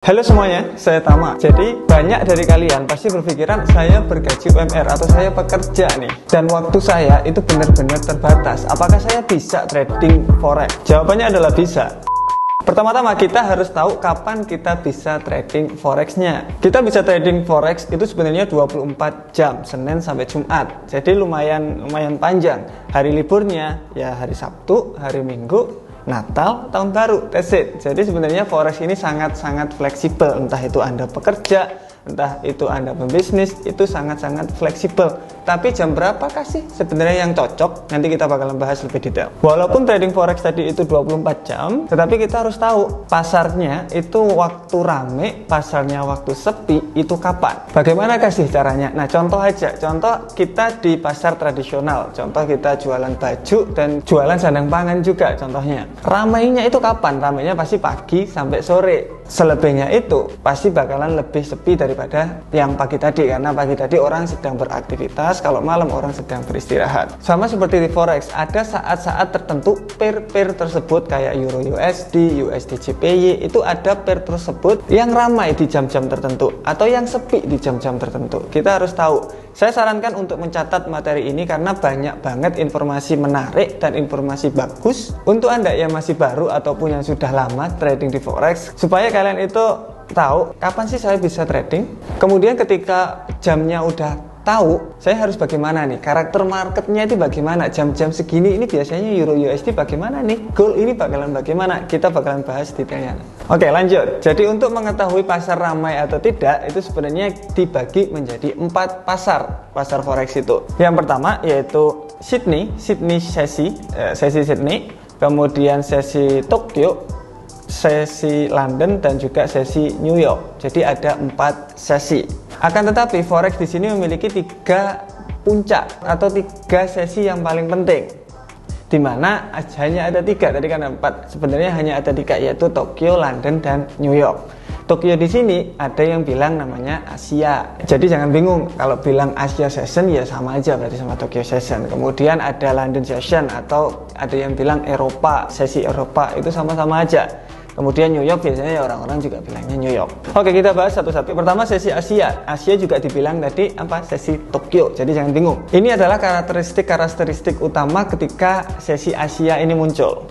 Halo semuanya, saya Tama. Jadi banyak dari kalian pasti berpikiran saya bergaji UMR atau saya pekerja nih, dan waktu saya itu benar-benar terbatas. Apakah saya bisa trading forex? Jawabannya adalah bisa. Pertama-tama kita harus tahu kapan kita bisa trading forexnya. Kita bisa trading forex itu sebenarnya 24 jam, Senin sampai Jumat. Jadi lumayan panjang. Hari liburnya ya hari Sabtu, hari Minggu, Natal, Tahun Baru, that's it. Jadi sebenarnya forex ini sangat-sangat fleksibel. Entah itu Anda pekerja, entah itu Anda pembisnis, itu sangat-sangat fleksibel. Tapi jam berapakah sih sebenarnya yang cocok? Nanti kita bakalan bahas lebih detail. Walaupun trading forex tadi itu 24 jam, tetapi kita harus tahu pasarnya itu waktu rame, pasarnya waktu sepi, itu kapan? Bagaimana sih caranya? Nah, contoh aja. Contoh kita di pasar tradisional. Contoh kita jualan baju dan jualan sandang pangan juga contohnya. Ramainya itu kapan? Ramainya pasti pagi sampai sore. Selebihnya itu pasti bakalan lebih sepi daripada yang pagi tadi, karena pagi tadi orang sedang beraktivitas, kalau malam orang sedang beristirahat. Sama seperti di forex, ada saat-saat tertentu pair tersebut kayak Euro USD, USD JPY, itu ada pair tersebut yang ramai di jam-jam tertentu atau yang sepi di jam-jam tertentu. Kita harus tahu. Saya sarankan untuk mencatat materi ini karena banyak banget informasi menarik dan informasi bagus untuk Anda yang masih baru ataupun yang sudah lama trading di forex, supaya kalian itu tahu kapan sih saya bisa trading. Kemudian ketika jamnya udah tahu, saya harus bagaimana nih, karakter marketnya itu bagaimana, jam-jam segini ini biasanya Euro USD bagaimana nih, gold ini bakalan bagaimana, kita bakalan bahas detailnya. Oke, lanjut. Jadi untuk mengetahui pasar ramai atau tidak, itu sebenarnya dibagi menjadi 4 pasar forex itu. Yang pertama yaitu Sydney sesi Sydney, kemudian sesi Tokyo, sesi London, dan juga sesi New York. Jadi ada 4 sesi. Akan tetapi forex di sini memiliki 3 puncak atau 3 sesi yang paling penting, di mana hanya ada 3 tadi, karena 4 sebenarnya hanya ada 3, yaitu Tokyo, London, dan New York. Tokyo di sini ada yang bilang namanya Asia. Jadi jangan bingung kalau bilang Asia Session, ya sama aja berarti sama Tokyo Session. Kemudian ada London Session atau ada yang bilang Eropa, sesi Eropa, itu sama-sama aja. Kemudian New York biasanya ya orang-orang juga bilangnya New York. Oke, kita bahas satu-satu. Pertama sesi Asia. Asia juga dibilang tadi apa? Sesi Tokyo. Jadi jangan bingung. Ini adalah karakteristik utama ketika sesi Asia ini muncul.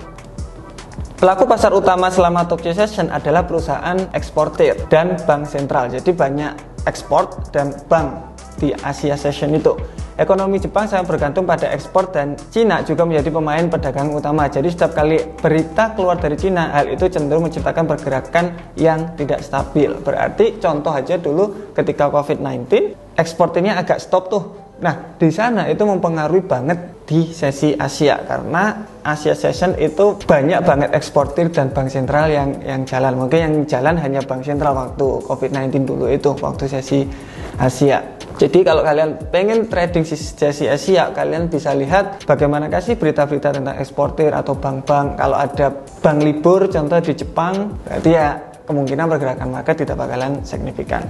Pelaku pasar utama selama Tokyo Session adalah perusahaan eksportir dan bank sentral. Jadi banyak ekspor dan bank di Asia Session itu. Ekonomi Jepang sangat bergantung pada ekspor dan Cina juga menjadi pemain pedagang utama. Jadi setiap kali berita keluar dari Cina, hal itu cenderung menciptakan pergerakan yang tidak stabil. Berarti contoh aja dulu ketika COVID-19, ekspornya agak stop tuh. Nah, di sana itu mempengaruhi banget di sesi Asia, karena Asia Session itu banyak banget eksportir dan bank sentral yang jalan. Mungkin yang jalan hanya bank sentral waktu COVID-19 dulu itu, waktu sesi Asia. Jadi kalau kalian pengen trading sesi Asia, kalian bisa lihat bagaimana kasih berita-berita tentang eksportir atau bank-bank. Kalau ada bank libur, contoh di Jepang, berarti ya kemungkinan pergerakan market tidak bakalan signifikan.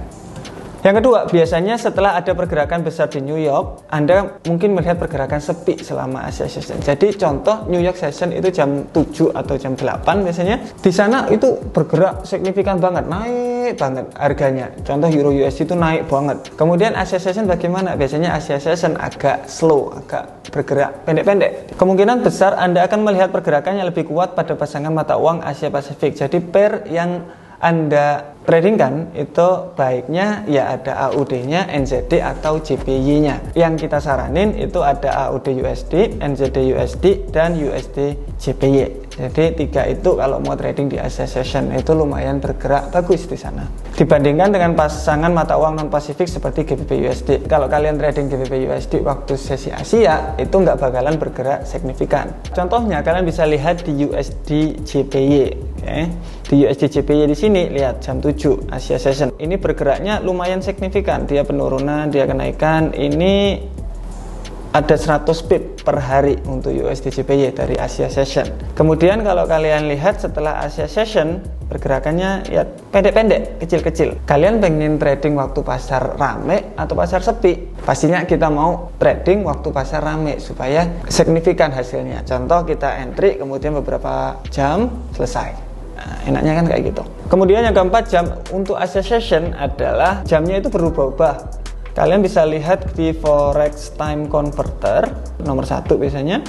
Yang kedua, biasanya setelah ada pergerakan besar di New York, Anda mungkin melihat pergerakan sepi selama Asia Session. Jadi contoh New York Session itu jam 7 atau jam 8 biasanya. Di sana itu bergerak signifikan banget, naik banget harganya. Contoh Euro USD itu naik banget. Kemudian Asia Session bagaimana? Biasanya Asia Session agak slow, agak bergerak pendek-pendek. Kemungkinan besar Anda akan melihat pergerakan yang lebih kuat pada pasangan mata uang Asia Pasifik. Jadi pair yang Anda tradingkan itu baiknya ya ada AUD-nya, NZD atau JPY-nya. Yang kita saranin itu ada AUD USD, NZD USD, dan USD JPY. Jadi 3 itu kalau mau trading di Asia Session itu lumayan bergerak bagus di sana. Dibandingkan dengan pasangan mata uang non Pasifik seperti GBP USD. Kalau kalian trading GBP USD waktu sesi Asia itu nggak bakalan bergerak signifikan. Contohnya kalian bisa lihat di USD JPY. Okay. Di USD JPY di sini lihat jam 7 Asia Session. Ini bergeraknya lumayan signifikan. Dia penurunan, dia kenaikan. Ini ada 100 pip per hari untuk USD JPY dari Asia Session. Kemudian kalau kalian lihat setelah Asia Session, pergerakannya ya pendek-pendek, kecil-kecil. Kalian pengen trading waktu pasar rame atau pasar sepi? Pastinya kita mau trading waktu pasar rame supaya signifikan hasilnya. Contoh kita entry kemudian beberapa jam selesai. Nah, enaknya kan kayak gitu. Kemudian yang keempat, jam untuk Asia session adalah jamnya itu berubah-ubah. Kalian bisa lihat di Forex Time Converter nomor 1 biasanya.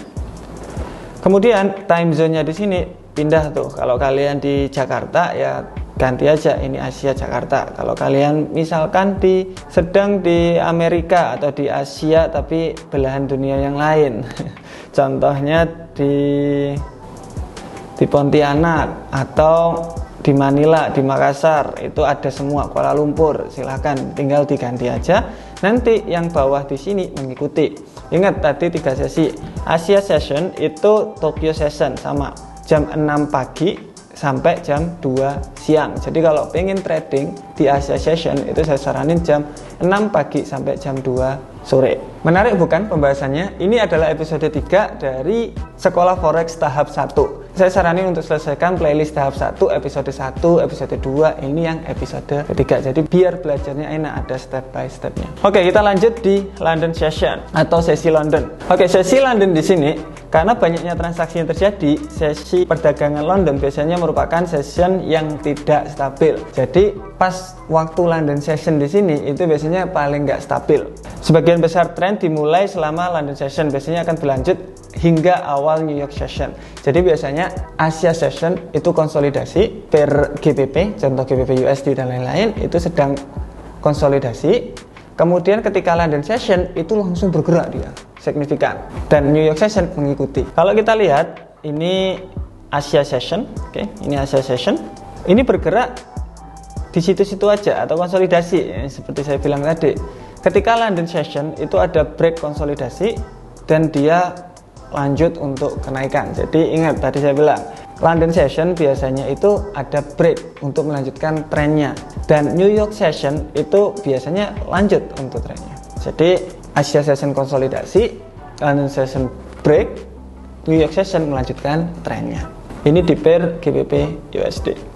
Kemudian time zone-nya di sini pindah tuh. Kalau kalian di Jakarta ya ganti aja, ini Asia Jakarta. Kalau kalian misalkan sedang di Amerika atau di Asia tapi belahan dunia yang lain, contohnya di Pontianak atau di Manila, di Makassar, itu ada semua, Kuala Lumpur, silahkan tinggal diganti aja. Nanti yang bawah di sini mengikuti. Ingat tadi 3 sesi. Asia session itu Tokyo session sama jam 6 pagi sampai jam 2 siang. Jadi kalau pengen trading di Asia session itu saya saranin jam 6 pagi sampai jam 2 sore. Menarik bukan pembahasannya? Ini adalah episode 3 dari Sekolah Forex tahap 1. Saya saranin untuk selesaikan playlist tahap 1, episode 1, episode 2, ini yang episode ketiga. Jadi biar belajarnya enak, ada step by stepnya. Oke, kita lanjut di London session atau sesi London. Oke, sesi London di sini karena banyaknya transaksi yang terjadi, sesi perdagangan London biasanya merupakan session yang tidak stabil. Jadi pas waktu London session di sini itu biasanya paling nggak stabil. Sebagian besar tren dimulai selama London session, biasanya akan berlanjut hingga awal New York session. Jadi biasanya Asia session itu konsolidasi per GBP, contoh GBP USD dan lain-lain, itu sedang konsolidasi. Kemudian ketika London session itu langsung bergerak dia signifikan, dan New York session mengikuti. Kalau kita lihat ini Asia session, oke, ini Asia session, ini bergerak di situ-situ aja atau konsolidasi ya, seperti saya bilang tadi. Ketika London session itu ada break konsolidasi dan dia lanjut untuk kenaikan. Jadi ingat tadi saya bilang London session biasanya itu ada break untuk melanjutkan trennya, dan New York session itu biasanya lanjut untuk trennya. Jadi Asia session konsolidasi, London session break, New York session melanjutkan trennya. Ini di pair GBP USD.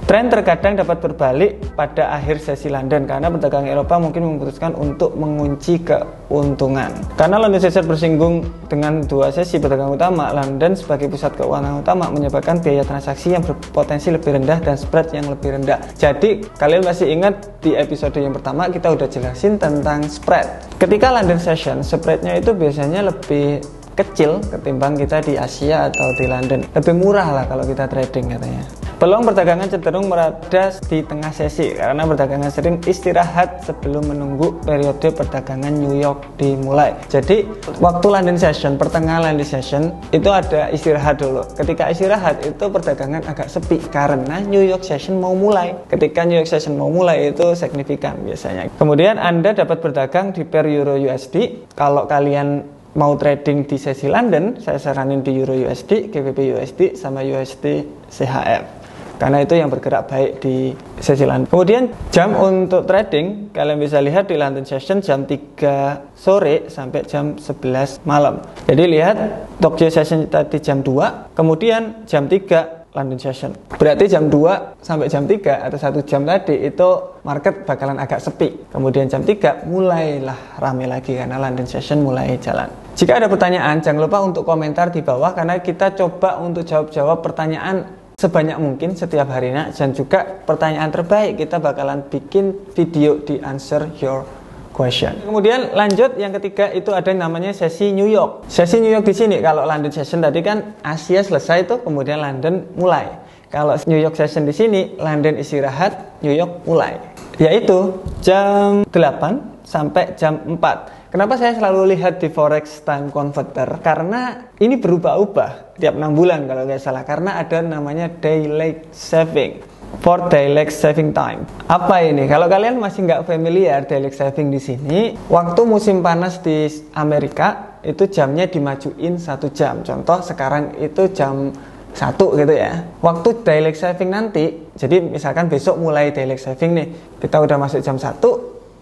Tren terkadang dapat berbalik pada akhir sesi London karena pedagang Eropa mungkin memutuskan untuk mengunci keuntungan. Karena London session bersinggung dengan 2 sesi pedagang utama, London sebagai pusat keuangan utama menyebabkan biaya transaksi yang berpotensi lebih rendah dan spread yang lebih rendah. Jadi kalian masih ingat di episode yang pertama kita udah jelasin tentang spread. Ketika London session, spreadnya itu biasanya lebih kecil ketimbang kita di Asia atau di London. Lebih murah lah kalau kita trading katanya. Peluang perdagangan cenderung mereda di tengah sesi karena perdagangan sering istirahat sebelum menunggu periode perdagangan New York dimulai. Jadi waktu London session, pertengahan London session itu ada istirahat dulu. Ketika istirahat itu perdagangan agak sepi karena New York session mau mulai. Ketika New York session mau mulai itu signifikan biasanya. Kemudian Anda dapat berdagang di pair Euro USD. Kalau kalian mau trading di sesi London, saya saranin di Euro USD, GBP USD, sama USD CHF. Karena itu yang bergerak baik di sesi London. Kemudian jam untuk trading, kalian bisa lihat di London session jam 3 sore sampai jam 11 malam. Jadi lihat Tokyo session tadi jam 2, kemudian jam 3 London session. Berarti jam 2 sampai jam 3 atau 1 jam tadi itu market bakalan agak sepi. Kemudian jam 3 mulailah rame lagi karena London session mulai jalan. Jika ada pertanyaan, jangan lupa untuk komentar di bawah karena kita coba untuk jawab pertanyaan sebanyak mungkin setiap harinya, dan juga pertanyaan terbaik kita bakalan bikin video di answer your question. Kemudian lanjut yang ketiga itu ada yang namanya sesi New York. Sesi New York di sini kalau London session tadi kan Asia selesai tuh, kemudian London mulai. Kalau New York session di sini London istirahat, New York mulai. Yaitu jam 8 sampai jam 4. Kenapa saya selalu lihat di Forex Time Converter? Karena ini berubah-ubah tiap 6 bulan kalau nggak salah. Karena ada namanya daylight saving, for daylight saving time. Apa ini? Kalau kalian masih nggak familiar daylight saving di sini, waktu musim panas di Amerika itu jamnya dimajuin 1 jam. Contoh sekarang itu jam 1 gitu ya. Waktu daylight saving nanti, jadi misalkan besok mulai daylight saving nih, kita udah masuk jam 1,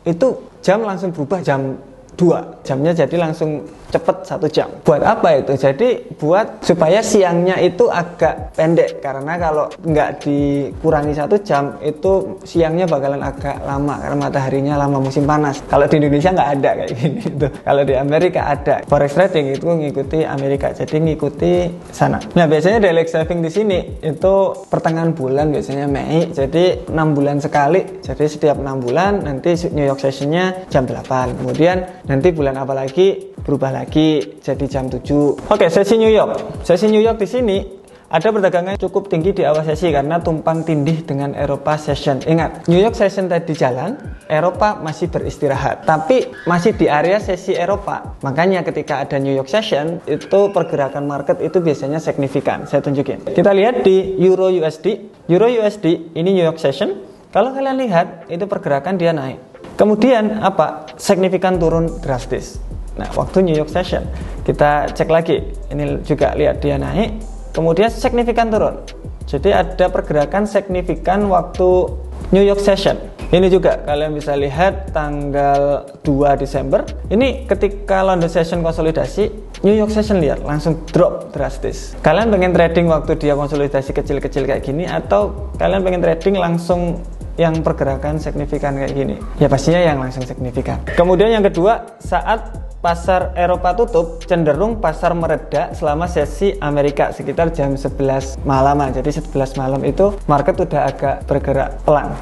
itu jam langsung berubah jam 2 jamnya, jadi langsung cepet 1 jam. Buat apa itu? Jadi buat supaya siangnya itu agak pendek, karena kalau nggak dikurangi 1 jam itu siangnya bakalan agak lama karena mataharinya lama musim panas. Kalau di Indonesia nggak ada kayak gini itu. Kalau di Amerika ada. Forex trading itu ngikuti Amerika, jadi ngikuti sana. Nah biasanya daylight saving di sini itu pertengahan bulan, biasanya Mei, jadi 6 bulan sekali. Jadi setiap 6 bulan nanti New York sessionnya jam 8, kemudian nanti bulan apa lagi berubah lagi jadi jam 7. Oke, sesi New York. Sesi New York di sini ada perdagangan cukup tinggi di awal sesi karena tumpang tindih dengan Eropa session. Ingat, New York session tadi jalan, Eropa masih beristirahat, tapi masih di area sesi Eropa. Makanya ketika ada New York session, itu pergerakan market itu biasanya signifikan. Saya tunjukin. Kita lihat di Euro USD. Euro USD ini New York session. Kalau kalian lihat, itu pergerakan dia naik. Kemudian apa? Signifikan turun drastis. Nah, waktu New York session, kita cek lagi. Ini juga lihat dia naik, kemudian signifikan turun. Jadi ada pergerakan signifikan waktu New York session. Ini juga kalian bisa lihat tanggal 2 Desember. Ini ketika London session konsolidasi, New York session lihat langsung drop drastis. Kalian pengen trading waktu dia konsolidasi kecil-kecil kayak gini, atau kalian pengen trading langsung yang pergerakan signifikan kayak gini? Ya pastinya yang langsung signifikan. Kemudian yang kedua, saat pasar Eropa tutup, cenderung pasar mereda selama sesi Amerika sekitar jam 11 malaman. Jadi 11 malam itu market udah agak bergerak pelan.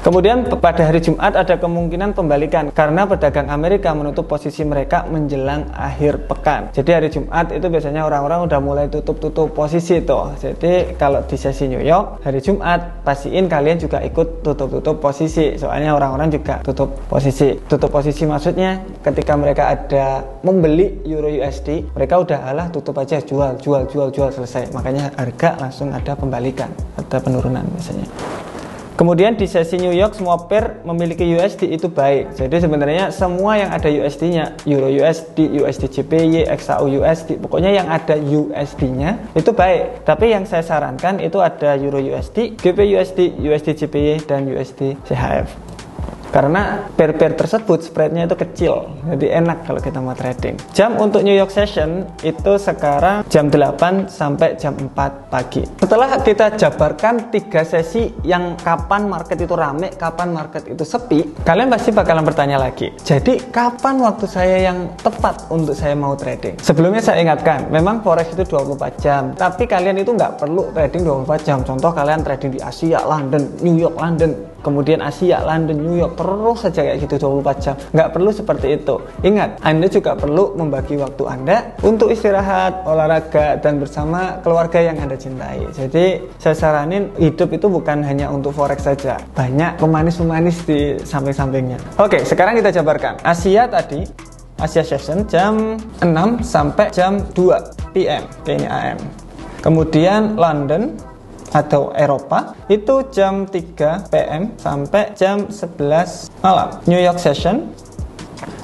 Kemudian pada hari Jumat ada kemungkinan pembalikan karena pedagang Amerika menutup posisi mereka menjelang akhir pekan. Jadi hari Jumat itu biasanya orang-orang udah mulai tutup posisi tuh. Jadi kalau di sesi New York hari Jumat, pastiin kalian juga ikut tutup posisi. Soalnya orang-orang juga tutup posisi. Tutup posisi maksudnya ketika mereka ada membeli Euro USD, mereka udah alah tutup aja, jual selesai. Makanya harga langsung ada pembalikan, ada penurunan biasanya. Kemudian di sesi New York semua pair memiliki USD itu baik. Jadi sebenarnya semua yang ada USD-nya, Euro USD, USD JPY, XAU USD, pokoknya yang ada USD-nya itu baik. Tapi yang saya sarankan itu ada Euro USD, GBP USD, USD JPY, dan USD CHF. Karena pair-pair tersebut spreadnya itu kecil, jadi enak kalau kita mau trading. Jam untuk New York session itu sekarang jam 8 sampai jam 4 pagi. Setelah kita jabarkan 3 sesi yang kapan market itu rame, kapan market itu sepi, kalian pasti bakalan bertanya lagi, jadi kapan waktu saya yang tepat untuk saya mau trading? Sebelumnya saya ingatkan, memang forex itu 24 jam, tapi kalian itu nggak perlu trading 24 jam. Contoh kalian trading di Asia, London, New York, London, kemudian Asia, London, New York, terus saja kayak gitu 24 jam. Nggak perlu seperti itu. Ingat, Anda juga perlu membagi waktu Anda untuk istirahat, olahraga, dan bersama keluarga yang Anda cintai. Jadi saya saranin hidup itu bukan hanya untuk forex saja, banyak pemanis-pemanis di samping-sampingnya. Oke, sekarang kita jabarkan. Asia tadi, Asia session jam 6 sampai jam 2 PM, ini AM. Kemudian London atau Eropa itu jam 3 PM sampai jam 11 malam. New York session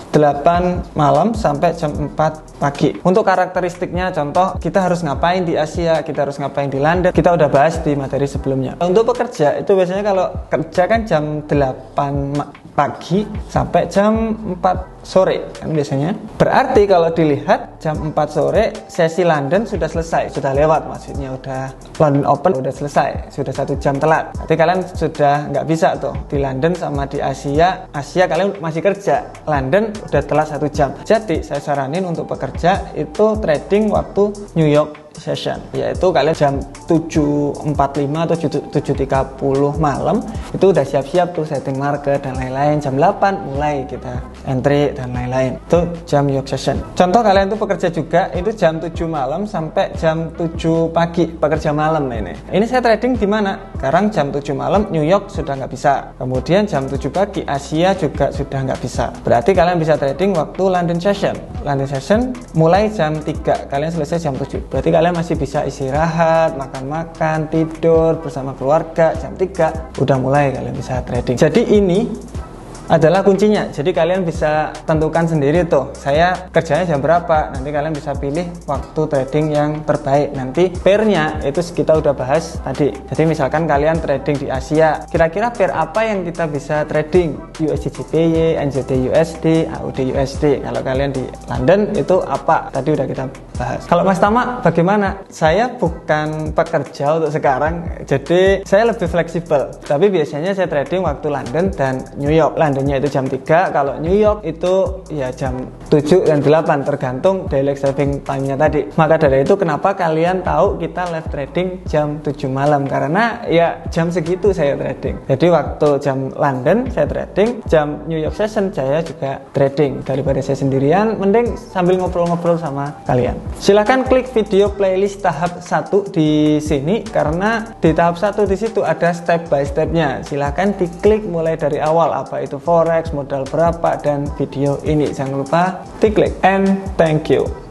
8 malam sampai jam 4 pagi. Untuk karakteristiknya, contoh kita harus ngapain di Asia, kita harus ngapain di London, kita udah bahas di materi sebelumnya. Untuk pekerja itu biasanya kalau kerja kan jam 8 pagi sampai jam 4 sore kan biasanya. Berarti kalau dilihat jam 4 sore sesi London sudah selesai, sudah lewat, maksudnya udah London Open udah selesai, sudah 1 jam telat. Berarti kalian sudah nggak bisa tuh di London sama di Asia kalian masih kerja, London udah telat 1 jam. Jadi saya saranin untuk pekerja itu trading waktu New York session, yaitu kalian jam 7.45 atau 7.30 malam itu udah siap-siap tuh setting market dan lain-lain. Jam 8 mulai kita entry dan lain-lain, itu jam New York session. Contoh kalian tuh pekerja juga, itu jam 7 malam sampai jam 7 pagi, pekerja malam ini saya trading di mana? Sekarang jam 7 malam New York sudah nggak bisa, kemudian jam 7 pagi Asia juga sudah nggak bisa. Berarti kalian bisa trading waktu London session mulai jam 3, kalian selesai jam 7. Berarti kalian masih bisa istirahat, makan-makan, tidur bersama keluarga. Jam 3 udah mulai kalian bisa trading. Jadi ini adalah kuncinya. Jadi kalian bisa tentukan sendiri tuh, saya kerjanya jam berapa, nanti kalian bisa pilih waktu trading yang terbaik. Nanti pairnya itu kita udah bahas tadi. Jadi misalkan kalian trading di Asia, kira-kira pair apa yang kita bisa trading? USD JPY, NZD USD, AUD USD. Kalau kalian di London itu apa? Tadi udah kita bahas. Kalau Mas Tama bagaimana? Saya bukan pekerja untuk sekarang, jadi saya lebih fleksibel. Tapi biasanya saya trading waktu London dan New York. Londonnya itu jam 3, kalau New York itu ya jam 7 dan 8 tergantung daylight saving time-nya tadi. Maka dari itu kenapa kalian tahu kita live trading jam 7 malam, karena ya jam segitu saya trading. Jadi waktu jam London saya trading, jam New York session saya juga trading. Daripada saya sendirian, mending sambil ngobrol-ngobrol sama kalian. Silahkan klik video playlist tahap 1 di sini, karena di tahap 1 di situ ada step by stepnya. Silahkan diklik mulai dari awal, apa itu forex, modal berapa, dan video ini. Jangan lupa diklik, and thank you.